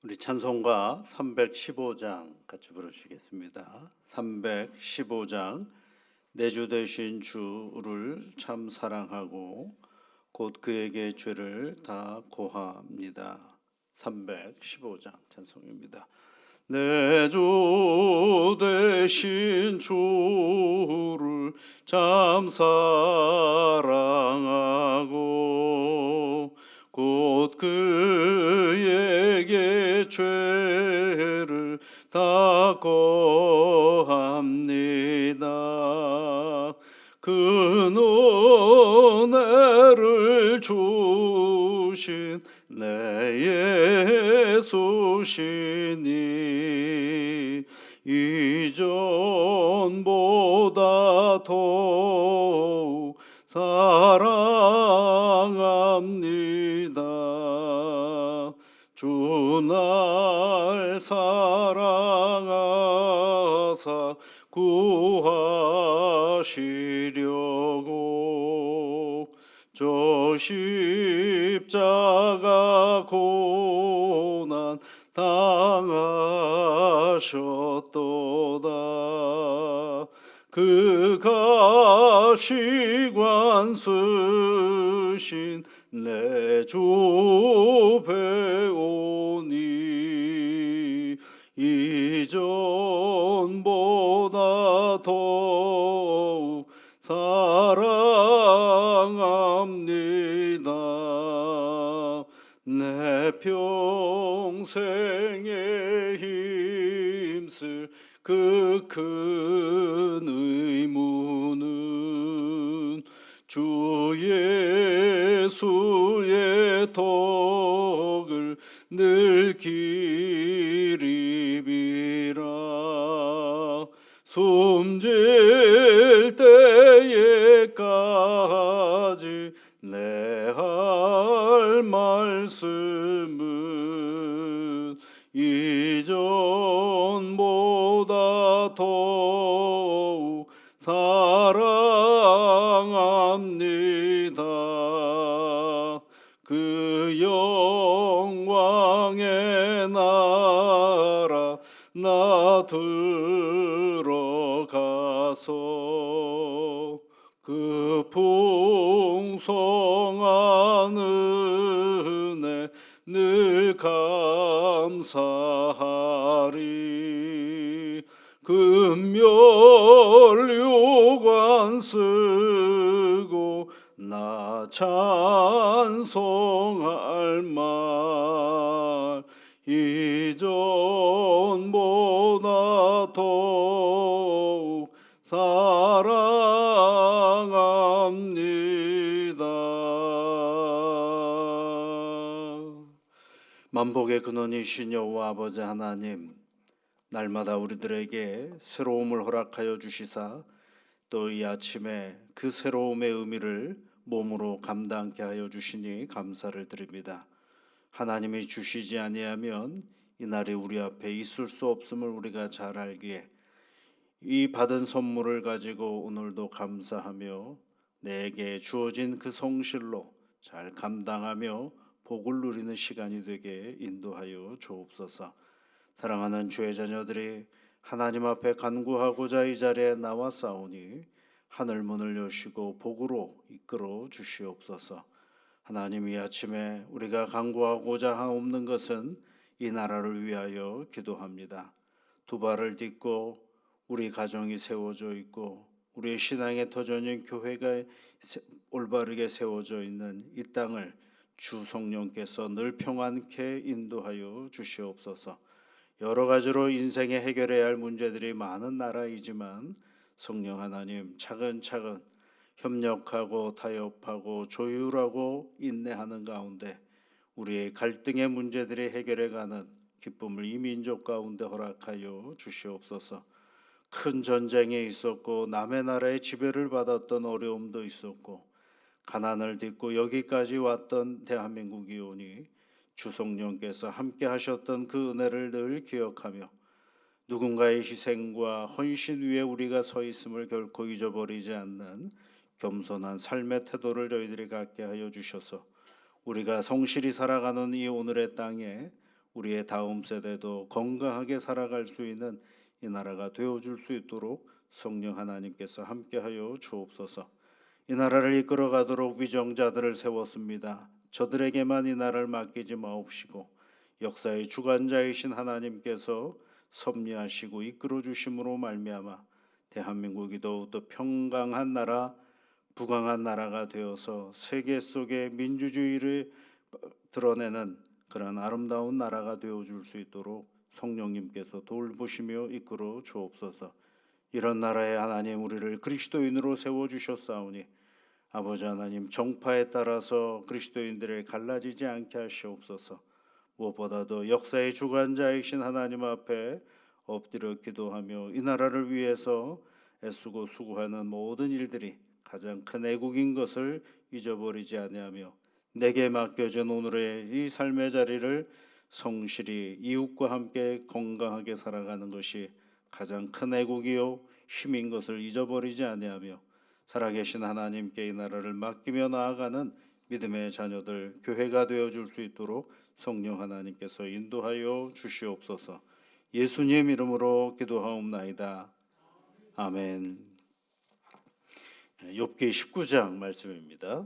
우리 찬송가 315장 같이 부르시겠습니다. 315장 내 주 되신 주를 참 사랑하고 곧 그에게 죄를 다 고합니다. 315장 찬송입니다. 내 주 되신 주를 참 사랑하고 곧 그에게 죄를 다 고합니다. 그 은혜를 주신 내 예수시니 이전보다 더욱 사랑합니다. 주 날 사랑하사 구하시려고 저 십자가 고난 당하셨도다. 그 가시관 쓰신 내 주 배우니 이전보다 더욱 사랑합니다. 내 평생에 힘쓸 그 큰 의무는 주 예수의 덕을 늘 기리비라. 숨질 때에까지 내 할 말씀은 이전보다 더욱 사랑합니다. 그 영광의 나라 나 들어가서 그 풍성한 은혜 늘 감사하리. 금멸류관 쓰고 나 찬송할 말 이전보다 더욱 사랑합니다. 만복의 근원이신 여호와 아버지 하나님, 날마다 우리들에게 새로움을 허락하여 주시사 또 이 아침에 그 새로움의 의미를 몸으로 감당케 하여 주시니 감사를 드립니다. 하나님이 주시지 아니하면 이날이 우리 앞에 있을 수 없음을 우리가 잘 알기에 이 받은 선물을 가지고 오늘도 감사하며 내게 주어진 그 성실로 잘 감당하며 복을 누리는 시간이 되게 인도하여 주옵소서. 사랑하는 주의 자녀들이 하나님 앞에 간구하고자 이 자리에 나왔사오니 하늘 문을 여시고 복으로 이끌어 주시옵소서. 하나님, 이 아침에 우리가 간구하고자 하옵는 것은 이 나라를 위하여 기도합니다. 두 발을 딛고 우리 가정이 세워져 있고 우리의 신앙의 터전인 교회가 올바르게 세워져 있는 이 땅을 주 성령께서 늘 평안케 인도하여 주시옵소서. 여러 가지로 인생에 해결해야 할 문제들이 많은 나라이지만 성령 하나님, 차근차근 협력하고 타협하고 조율하고 인내하는 가운데 우리의 갈등의 문제들이 해결해가는 기쁨을 이 민족 가운데 허락하여 주시옵소서. 큰 전쟁에 있었고 남의 나라의 지배를 받았던 어려움도 있었고 가난을 딛고 여기까지 왔던 대한민국이 오니 주 성령께서 함께 하셨던 그 은혜를 늘 기억하며 누군가의 희생과 헌신 위에 우리가 서 있음을 결코 잊어버리지 않는 겸손한 삶의 태도를 저희들이 갖게 하여 주셔서 우리가 성실히 살아가는 이 오늘의 땅에 우리의 다음 세대도 건강하게 살아갈 수 있는 이 나라가 되어줄 수 있도록 성령 하나님께서 함께하여 주옵소서. 이 나라를 이끌어가도록 위정자들을 세웠습니다. 저들에게만 이 나라를 맡기지 마옵시고 역사의 주관자이신 하나님께서 섭리하시고 이끌어 주심으로 말미암아 대한민국이 더욱더 평강한 나라, 부강한 나라가 되어서 세계 속에 민주주의를 드러내는 그런 아름다운 나라가 되어줄 수 있도록 성령님께서 돌보시며 이끌어 주옵소서. 이런 나라에 하나님 우리를 그리스도인으로 세워주셨사오니 아버지 하나님 정파에 따라서 그리스도인들을 갈라지지 않게 하시옵소서. 무엇보다도 역사의 주관자이신 하나님 앞에 엎드려 기도하며 이 나라를 위해서 애쓰고 수고하는 모든 일들이 가장 큰 애국인 것을 잊어버리지 아니하며 내게 맡겨진 오늘의 이 삶의 자리를 성실히 이웃과 함께 건강하게 살아가는 것이 가장 큰 애국이요 힘인 것을 잊어버리지 아니하며 살아계신 하나님께 이 나라를 맡기며 나아가는 믿음의 자녀들 교회가 되어줄 수 있도록 성령 하나님께서 인도하여 주시옵소서. 예수님 이름으로 기도하옵나이다. 아멘. 욥기 19장 말씀입니다.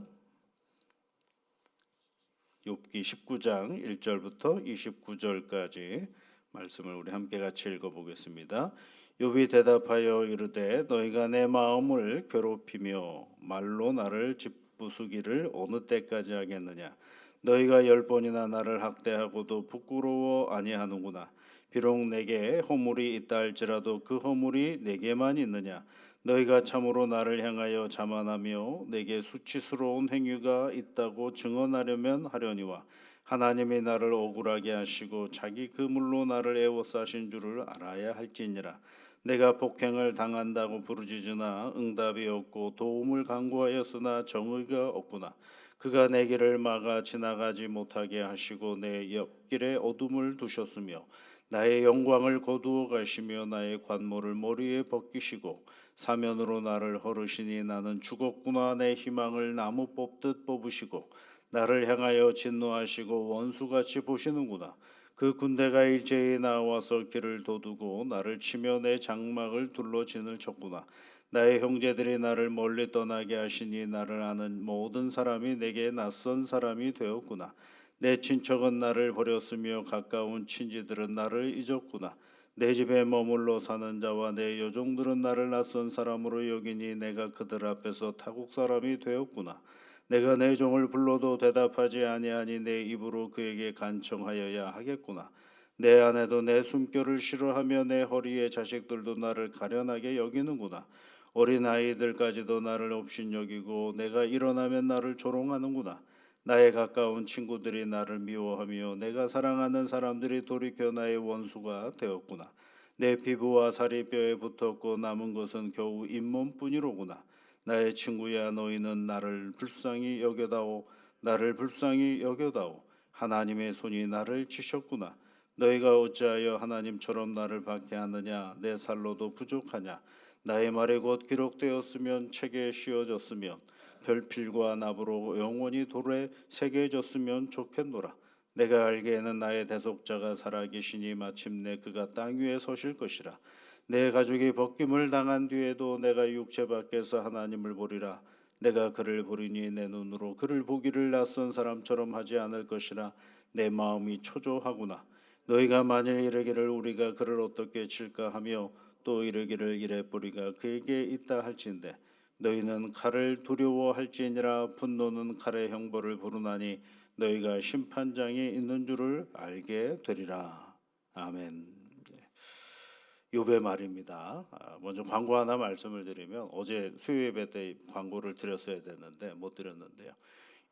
욥기 19장 1절부터 29절까지 말씀을 우리 함께 같이 읽어보겠습니다. 욥이 대답하여 이르되 너희가 내 마음을 괴롭히며 말로 나를 짓부수기를 어느 때까지 하겠느냐. 너희가 10번이나 나를 학대하고도 부끄러워 아니하는구나. 비록 내게 허물이 있다 할지라도 그 허물이 내게만 있느냐. 너희가 참으로 나를 향하여 자만하며 내게 수치스러운 행위가 있다고 증언하려면 하려니와 하나님이 나를 억울하게 하시고 자기 그물로 나를 애워싸신 줄을 알아야 할지니라. 내가 폭행을 당한다고 부르짖으나 응답이 없고 도움을 간구하였으나 정의가 없구나. 그가 내 길을 막아 지나가지 못하게 하시고 내 옆길에 어둠을 두셨으며 나의 영광을 거두어 가시며 나의 관모를 머리에 벗기시고 사면으로 나를 허르시니 나는 죽었구나. 내 희망을 나무 뽑듯 뽑으시고 나를 향하여 진노하시고 원수같이 보시는구나. 그 군대가 일제히 나와서 길을 도두고 나를 치며 내 장막을 둘러 진을 쳤구나. 나의 형제들이 나를 멀리 떠나게 하시니 나를 아는 모든 사람이 내게 낯선 사람이 되었구나. 내 친척은 나를 버렸으며 가까운 친지들은 나를 잊었구나. 내 집에 머물러 사는 자와 내 여종들은 나를 낯선 사람으로 여기니 내가 그들 앞에서 타국 사람이 되었구나. 내가 내 종을 불러도 대답하지 아니하니 내 입으로 그에게 간청하여야 하겠구나. 내 아내도 내 숨결을 싫어하며 내 허리의 자식들도 나를 가련하게 여기는구나. 어린 아이들까지도 나를 업신여기고 내가 일어나면 나를 조롱하는구나. 나의 가까운 친구들이 나를 미워하며 내가 사랑하는 사람들이 돌이켜 나의 원수가 되었구나. 내 피부와 살이 뼈에 붙었고 남은 것은 겨우 잇몸뿐이로구나. 나의 친구야 너희는 나를 불쌍히 여겨다오. 나를 불쌍히 여겨다오. 하나님의 손이 나를 치셨구나. 너희가 어찌하여 하나님처럼 나를 박해하느냐. 내 살로도 부족하냐. 나의 말이 곧 기록되었으면 책에 씌어졌으면 별필과 납으로 영원히 돌에 새겨졌으면 좋겠노라. 내가 알기에는 나의 대속자가 살아계시니 마침내 그가 땅 위에 서실 것이라. 내 가족이 벗김을 당한 뒤에도 내가 육체 밖에서 하나님을 보리라. 내가 그를 보리니 내 눈으로 그를 보기를 낯선 사람처럼 하지 않을 것이라. 내 마음이 초조하구나. 너희가 만일 이르기를 우리가 그를 어떻게 칠까 하며 또 이르기를 이래 뿌리가 그에게 있다 할진대 너희는 칼을 두려워할지니라. 분노는 칼의 형벌을 부르나니 너희가 심판장이 있는 줄을 알게 되리라. 아멘. 욥의 말입니다. 먼저 광고 하나 말씀을 드리면 어제 수요 예배 때 광고를 드렸어야 되는데 못 드렸는데요.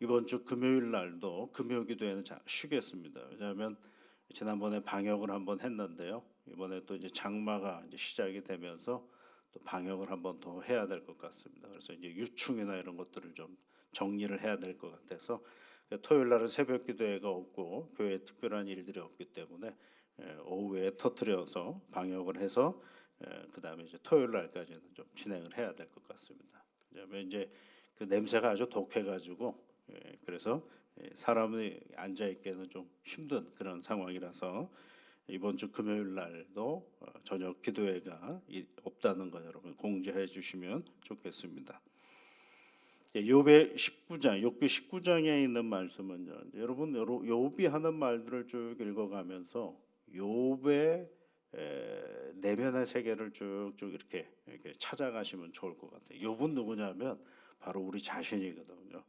이번 주 금요일 날도 금요 기도회는 쉬겠습니다. 왜냐하면 지난번에 방역을 한번 했는데요. 이번에 또 이제 장마가 이제 시작이 되면서 또 방역을 한번 더 해야 될 것 같습니다. 그래서 이제 유충이나 이런 것들을 좀 정리를 해야 될 것 같아서 토요일 날은 새벽 기도회가 없고 교회에 특별한 일들이 없기 때문에 오후에 터트려서 방역을 해서 그다음에 이제 토요일 날까지는 좀 진행을 해야 될 것 같습니다. 왜냐하면 이제 그 냄새가 아주 독해가지고 그래서 사람이 앉아 있기에는 좀 힘든 그런 상황이라서 이번 주 금요일 날도 저녁 기도회가 없다는 거 여러분 공지해 주시면 좋겠습니다. 욥의 19장, 욥기 19장에 있는 말씀은요. 여러분 욥이 하는 말들을 쭉 읽어가면서 욥의 내면의 세계를 쭉쭉 이렇게 찾아가시면 좋을 것 같아요. 욥은 누구냐면 바로 우리 자신이거든요.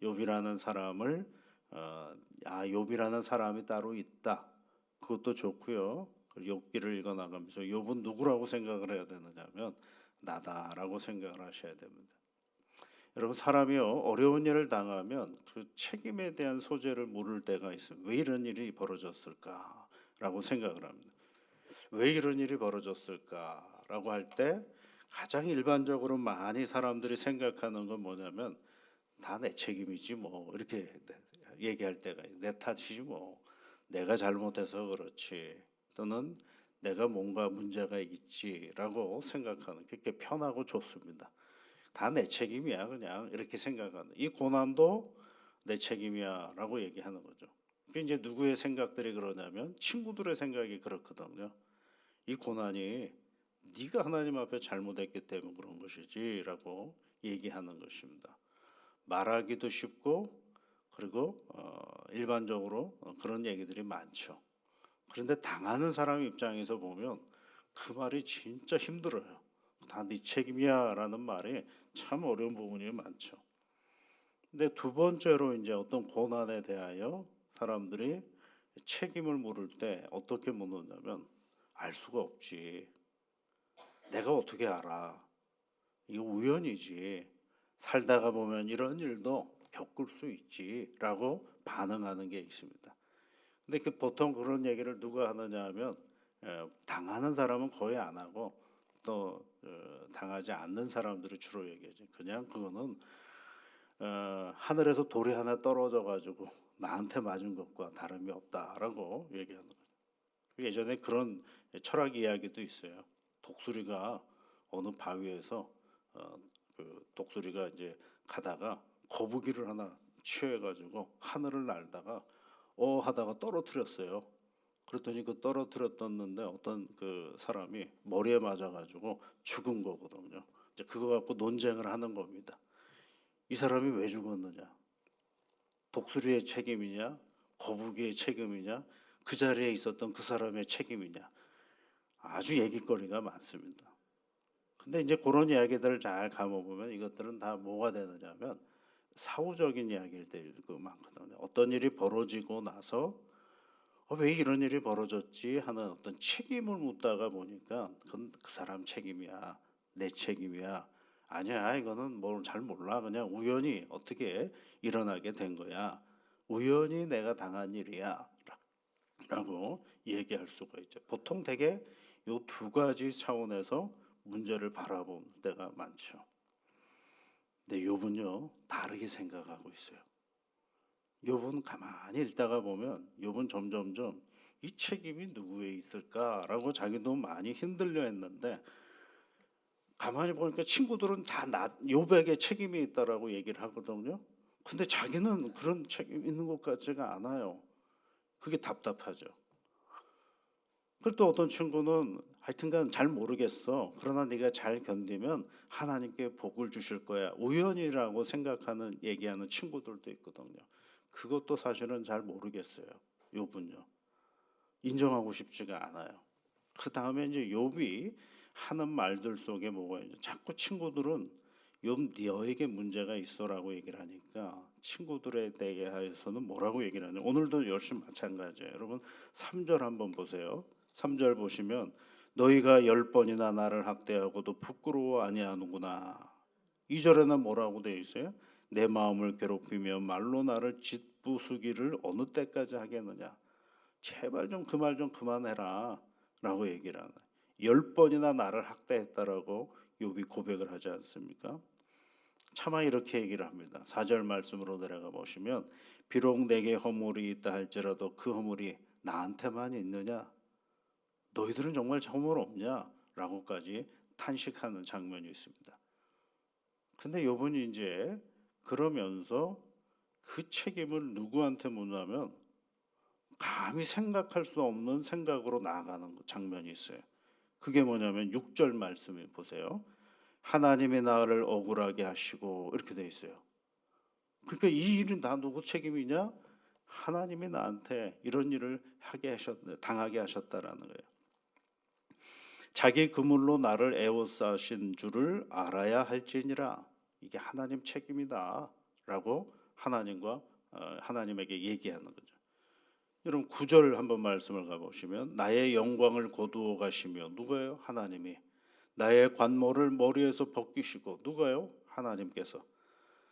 욥이라는 사람을 욥이라는 사람이 따로 있다. 그것도 좋고요. 욥기를 읽어 나가면서 욥은 누구라고 생각을 해야 되느냐면 나다라고 생각을 하셔야 됩니다. 여러분 사람이요 어려운 일을 당하면 그 책임에 대한 소재를 물을 때가 있어요. 왜 이런 일이 벌어졌을까라고 생각을 합니다. 왜 이런 일이 벌어졌을까라고 할 때 가장 일반적으로 많이 사람들이 생각하는 건 뭐냐면 다 내 책임이지 뭐 이렇게 얘기할 때가 내 탓이지 뭐 내가 잘못해서 그렇지 또는 내가 뭔가 문제가 있지라고 생각하는 그렇게 편하고 좋습니다. 다 내 책임이야 그냥 이렇게 생각하는 이 고난도 내 책임이야라고 얘기하는 거죠. 그 이제 누구의 생각들이 그러냐면 친구들의 생각이 그렇거든요. 이 고난이 네가 하나님 앞에 잘못했기 때문에 그런 것이지라고 얘기하는 것입니다. 말하기도 쉽고 그리고 일반적으로 그런 얘기들이 많죠. 그런데 당하는 사람 입장에서 보면 그 말이 진짜 힘들어요. 다 네 책임이야라는 말이 참 어려운 부분이 많죠. 근데 두 번째로 이제 어떤 고난에 대하여 사람들이 책임을 물을 때 어떻게 묻느냐면 알 수가 없지. 내가 어떻게 알아? 이거 우연이지. 살다가 보면 이런 일도 겪을 수 있지라고 반응하는 게 있습니다. 근데 보통 그런 얘기를 누가 하느냐 하면 당하는 사람은 거의 안 하고 또 당하지 않는 사람들이 주로 얘기하죠. 그냥 그거는 하늘에서 돌이 하나 떨어져 가지고 나한테 맞은 것과 다름이 없다라고 얘기하는 거죠. 예전에 그런 철학 이야기도 있어요. 독수리가 어느 바위에서 그 독수리가 이제 가다가 거북이를 하나 취해가지고 하늘을 날다가 하다가 떨어뜨렸어요. 그랬더니 그 떨어뜨렸었는데 어떤 그 사람이 머리에 맞아가지고 죽은 거거든요. 이제 그거 갖고 논쟁을 하는 겁니다. 이 사람이 왜 죽었느냐? 독수리의 책임이냐? 거북이의 책임이냐? 그 자리에 있었던 그 사람의 책임이냐? 아주 얘기거리가 많습니다. 근데 이제 그런 이야기들을 잘 감아보면 이것들은 다 뭐가 되느냐면 사후적인 이야기일 때도 많거든요. 어떤 일이 벌어지고 나서 왜 이런 일이 벌어졌지 하는 어떤 책임을 묻다가 보니까 그건 그 사람 책임이야, 내 책임이야. 아니야, 이거는 뭘 잘 몰라. 그냥 우연히 어떻게 일어나게 된 거야. 우연히 내가 당한 일이야. 라고 얘기할 수가 있죠. 보통 되게 이 두 가지 차원에서 문제를 바라볼 때가 많죠. 근데 욥은요 다르게 생각하고 있어요. 욥은 가만히 읽다가 보면 욥은 점점점 이 책임이 누구에 있을까라고 자기도 많이 흔들려 했는데 가만히 보니까 친구들은 다 욥에게 책임이 있다라고 얘기를 하거든요. 근데 자기는 그런 책임 있는 것 같지가 않아요. 그게 답답하죠. 그리고 또 어떤 친구는 하여튼간 잘 모르겠어. 그러나 네가 잘 견디면 하나님께 복을 주실 거야. 우연이라고 생각하는 얘기하는 친구들도 있거든요. 그것도 사실은 잘 모르겠어요. 욥은요. 인정하고 싶지가 않아요. 그 다음에 이제 욥이 하는 말들 속에 뭐가 있죠. 자꾸 친구들은 욥 너에게 문제가 있어라고 얘기를 하니까 친구들에 대해서는 뭐라고 얘기를 하냐. 오늘도 열심히 마찬가지예요. 여러분 3절 한번 보세요. 3절 보시면 너희가 10번이나 나를 학대하고도 부끄러워 아니하는구나. 2절에는 뭐라고 되어 있어요? 내 마음을 괴롭히며 말로 나를 짓부수기를 어느 때까지 하겠느냐. 제발 좀 그 말 좀 그만해라 라고 얘기를 하는 10번이나 나를 학대했다라고 욥이 고백을 하지 않습니까? 차마 이렇게 얘기를 합니다. 4절 말씀으로 내려가 보시면 비록 내게 허물이 있다 할지라도 그 허물이 나한테만 있느냐? 너희들은 정말 허물 없냐? 라고까지 탄식하는 장면이 있습니다. 근데 욥은 이제 그러면서 그 책임을 누구한테 묻냐면 감히 생각할 수 없는 생각으로 나아가는 장면이 있어요. 그게 뭐냐면 6절 말씀을 보세요. 하나님이 나를 억울하게 하시고 이렇게 돼 있어요. 그러니까 이 일은 다 누구 책임이냐? 하나님이 나한테 이런 일을 당하게 하셨다라는 거예요. 자기 그물로 나를 에워싸신 줄을 알아야 할지니라. 이게 하나님 책임이다라고 하나님에게 얘기하는 거죠. 여러분 9절 한번 말씀을 가보시면 나의 영광을 거두어 가시며 누가요? 하나님이 나의 관모를 머리에서 벗기시고 누가요? 하나님께서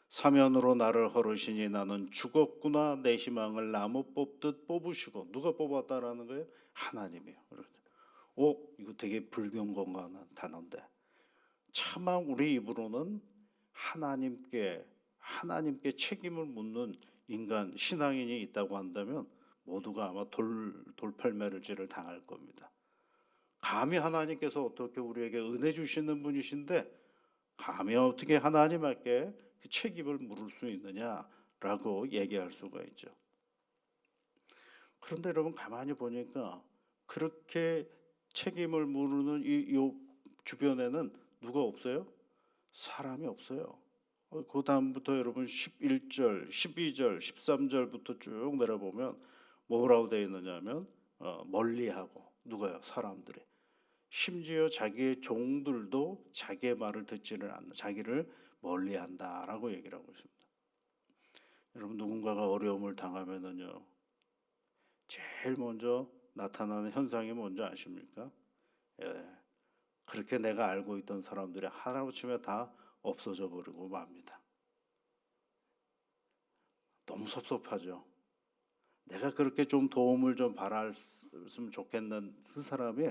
사면으로 나를 헐으시니 나는 죽었구나 내 희망을 나무 뽑듯 뽑으시고 누가 뽑았다라는 거예요? 하나님이요. 이거 되게 불경건강한 단어인데 차마 우리 입으로는 하나님께 책임을 묻는 인간 신앙인이 있다고 한다면 모두가 아마 돌팔매질을 당할 겁니다. 감히 하나님께서 어떻게 우리에게 은혜 주시는 분이신데 감히 어떻게 하나님께 그 책임을 물을 수 있느냐라고 얘기할 수가 있죠. 그런데 여러분 가만히 보니까 그렇게 책임을 물는 이 주변에는 누가 없어요? 사람이 없어요. 그 다음부터 여러분 11절, 12절, 13절부터 쭉 내려보면 뭐라고 되어 있느냐면 멀리하고 누가요? 사람들이. 심지어 자기의 종들도 자기의 말을 듣지를 않는 자기를 멀리한다라고 얘기를 하고 있습니다. 여러분 누군가가 어려움을 당하면은요 제일 먼저 나타나는 현상이 뭔지 아십니까? 예, 그렇게 내가 알고 있던 사람들이 하루아침에 다 없어져 버리고 맙니다. 너무 섭섭하죠. 내가 그렇게 좀 도움을 좀 받았으면 좋겠는 그 사람이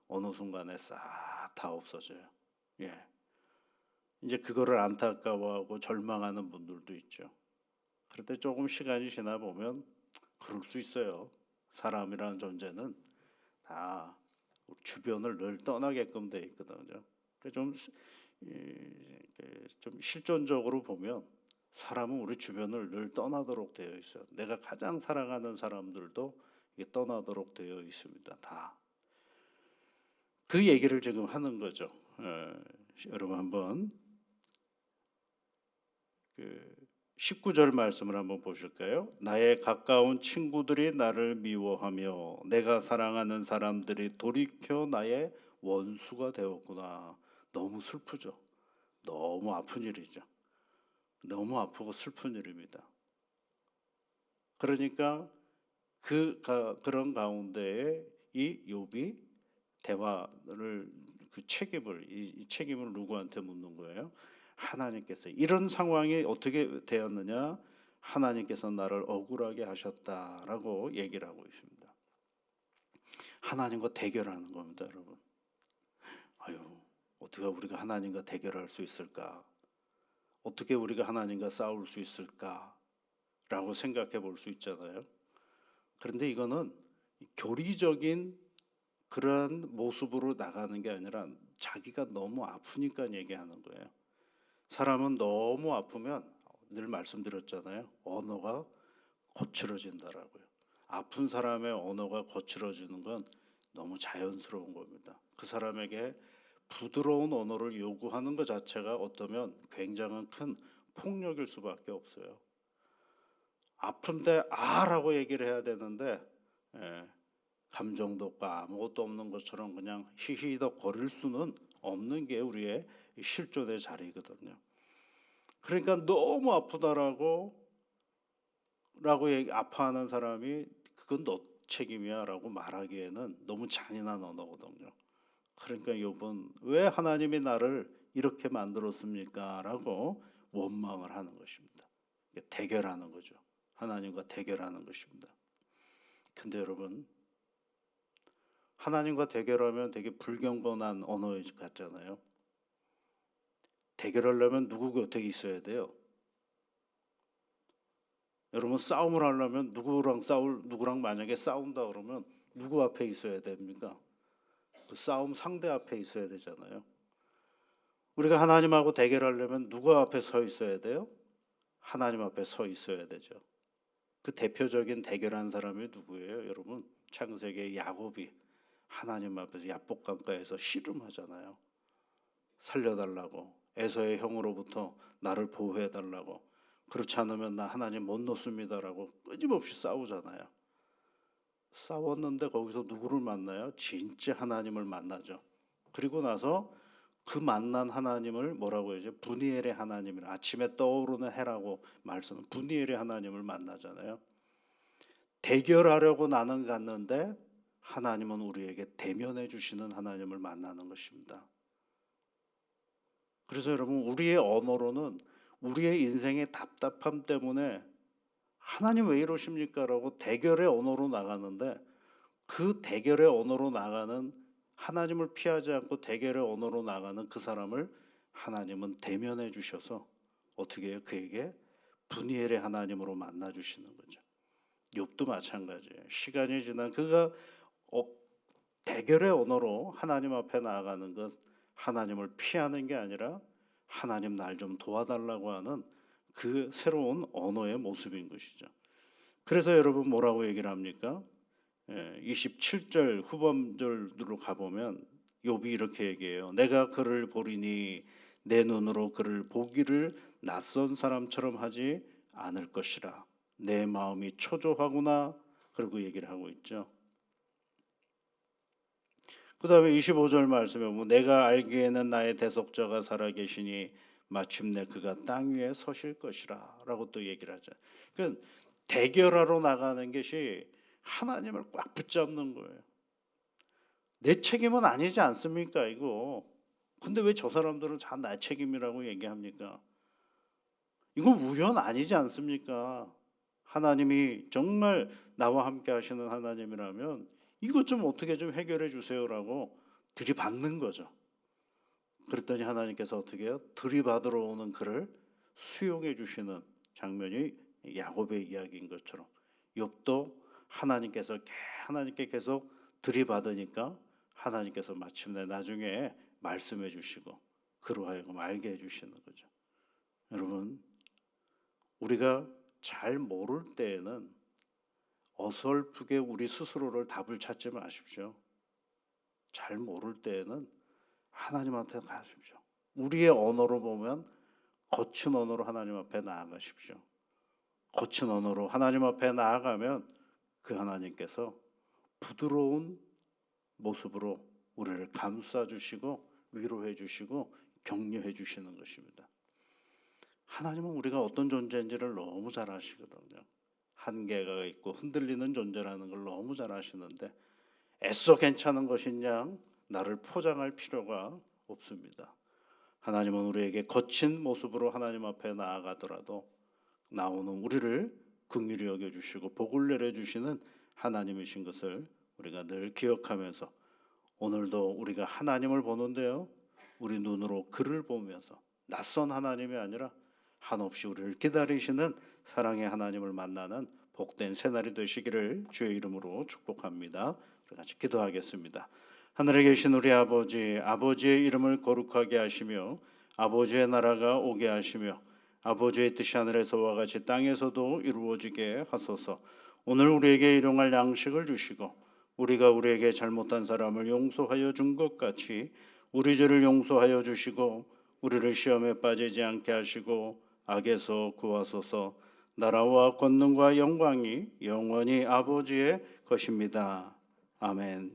어느 순간에 싹 다 없어져요. 예. 이제 그거를 안타까워하고 절망하는 분들도 있죠. 그런데 조금 시간이 지나 보면 그럴 수 있어요. 사람이라는 존재는 다 주변을 늘 떠나게끔 돼 있거든요. 좀 실존적으로 보면 사람은 우리 주변을 늘 떠나도록 되어 있어요. 내가 가장 사랑하는 사람들도 이게 떠나도록 되어 있습니다. 다. 그 얘기를 지금 하는 거죠. 여러분 한번 19절 말씀을 한번 보실까요? 나의 가까운 친구들이 나를 미워하며 내가 사랑하는 사람들이 돌이켜 나의 원수가 되었구나. 너무 슬프죠. 너무 아픈 일이죠. 너무 아프고 슬픈 일입니다. 그러니까 그런 가운데에 이 욥이 대화를 이 책임을 누구한테 묻는 거예요? 하나님께서. 이런 상황이 어떻게 되었느냐? 하나님께서 나를 억울하게 하셨다라고 얘기를 하고 있습니다. 하나님과 대결하는 겁니다, 여러분. 아유, 어떻게 우리가 하나님과 대결할 수 있을까? 어떻게 우리가 하나님과 싸울 수 있을까라고 생각해 볼 수 있잖아요. 그런데 이거는 교리적인 그러한 모습으로 나가는 게 아니라 자기가 너무 아프니까 얘기하는 거예요. 사람은 너무 아프면 늘 말씀드렸잖아요. 언어가 거칠어진다라고요. 아픈 사람의 언어가 거칠어지는 건 너무 자연스러운 겁니다. 그 사람에게 부드러운 언어를 요구하는 것 자체가 어쩌면 굉장한 큰 폭력일 수밖에 없어요. 아픈데 아라고 얘기를 해야 되는데 감정도 없고 아무것도 없는 것처럼 그냥 히히덕 거릴 수는 없는 게 우리의 실존의 자리거든요. 그러니까 너무 아프다라고 아파하는 사람이 그건 너 책임이야라고 말하기에는 너무 잔인한 언어거든요. 그러니까 욥은 왜 하나님이 나를 이렇게 만들었습니까라고 원망을 하는 것입니다. 대결하는 거죠. 하나님과 대결하는 것입니다. 근데 여러분 하나님과 대결하면 되게 불경건한 언어 같잖아요. 대결하려면 누구 곁에 있어야 돼요? 여러분 싸움을 하려면 누구랑 만약에 싸운다 그러면 누구 앞에 있어야 됩니까? 그 싸움 상대 앞에 있어야 되잖아요. 우리가 하나님하고 대결하려면 누구 앞에 서 있어야 돼요? 하나님 앞에 서 있어야 되죠. 그 대표적인 대결한 사람이 누구예요, 여러분? 창세기 야곱이 하나님 앞에서 야복강가에서 씨름하잖아요. 살려달라고, 에서의 형으로부터 나를 보호해달라고, 그렇지 않으면 나 하나님 못 놓습니다라고 끊임없이 싸우잖아요. 싸웠는데 거기서 누구를 만나요? 진짜 하나님을 만나죠. 그리고 나서 그 만난 하나님을 뭐라고 해야죠? 분이엘의 하나님이라, 아침에 떠오르는 해라고 말씀은 분이엘의 하나님을 만나잖아요. 대결하려고 나는 갔는데 하나님은 우리에게 대면해 주시는 하나님을 만나는 것입니다. 그래서 여러분, 우리의 언어로는 우리의 인생의 답답함 때문에 하나님 왜 이러십니까? 라고 대결의 언어로 나가는데, 그 대결의 언어로 나가는, 하나님을 피하지 않고 대결의 언어로 나가는 그 사람을 하나님은 대면해 주셔서 어떻게 해요? 그에게 분이엘의 하나님으로 만나 주시는 거죠. 욥도 마찬가지예요. 시간이 지난 그가 대결의 언어로 하나님 앞에 나아가는 것, 하나님을 피하는 게 아니라 하나님 날 좀 도와달라고 하는 그 새로운 언어의 모습인 것이죠. 그래서 여러분 뭐라고 얘기를 합니까? 27절 후반절로 가보면 욥이 이렇게 얘기해요. 내가 그를 보리니 내 눈으로 그를 보기를 낯선 사람처럼 하지 않을 것이라. 내 마음이 초조하구나. 그러고 얘기를 하고 있죠. 그 다음에 25절 말씀에 보면 내가 알기에는 나의 대속자가 살아계시니 마침내 그가 땅 위에 서실 것이라 라고 또 얘기를 하죠. 그러니까 대결하러 나가는 것이 하나님을 꽉 붙잡는 거예요. 내 책임은 아니지 않습니까 이거. 근데 왜 저 사람들은 다 내 책임이라고 얘기합니까? 이건 우연 아니지 않습니까? 하나님이 정말 나와 함께 하시는 하나님이라면 이것 좀 어떻게 좀 해결해 주세요라고 들이받는 거죠. 그랬더니 하나님께서 어떻게 해요? 들이받으러 오는 그를 수용해 주시는 장면이 야곱의 이야기인 것처럼 욥도 하나님께 계속 들이받으니까 하나님께서 마침내 나중에 말씀해 주시고 그로 하여금 알게 해 주시는 거죠. 여러분, 우리가 잘 모를 때에는 어설프게 우리 스스로를 답을 찾지 마십시오. 잘 모를 때에는 하나님한테 가십시오. 우리의 언어로 보면 거친 언어로 하나님 앞에 나아가십시오. 거친 언어로 하나님 앞에 나아가면 그 하나님께서 부드러운 모습으로 우리를 감싸주시고 위로해 주시고 격려해 주시는 것입니다. 하나님은 우리가 어떤 존재인지를 너무 잘 아시거든요. 한계가 있고 흔들리는 존재라는 걸 너무 잘 아시는데 애써 괜찮은 것이냐 나를 포장할 필요가 없습니다. 하나님은 우리에게 거친 모습으로 하나님 앞에 나아가더라도 나오는 우리를 긍휼히 여겨주시고 복을 내려주시는 하나님이신 것을 우리가 늘 기억하면서 오늘도 우리가 하나님을 보는데요, 우리 눈으로 그를 보면서 낯선 하나님이 아니라 한없이 우리를 기다리시는 사랑의 하나님을 만나는 복된 새날이 되시기를 주의 이름으로 축복합니다. 우리 같이 기도하겠습니다. 하늘에 계신 우리 아버지, 아버지의 이름을 거룩하게 하시며 아버지의 나라가 오게 하시며 아버지의 뜻이 하늘에서와 같이 땅에서도 이루어지게 하소서. 오늘 우리에게 일용할 양식을 주시고 우리가 우리에게 잘못한 사람을 용서하여 준 것 같이 우리 죄를 용서하여 주시고 우리를 시험에 빠지지 않게 하시고 악에서 구하소서. 나라와 권능과 영광이 영원히 아버지의 것입니다. 아멘.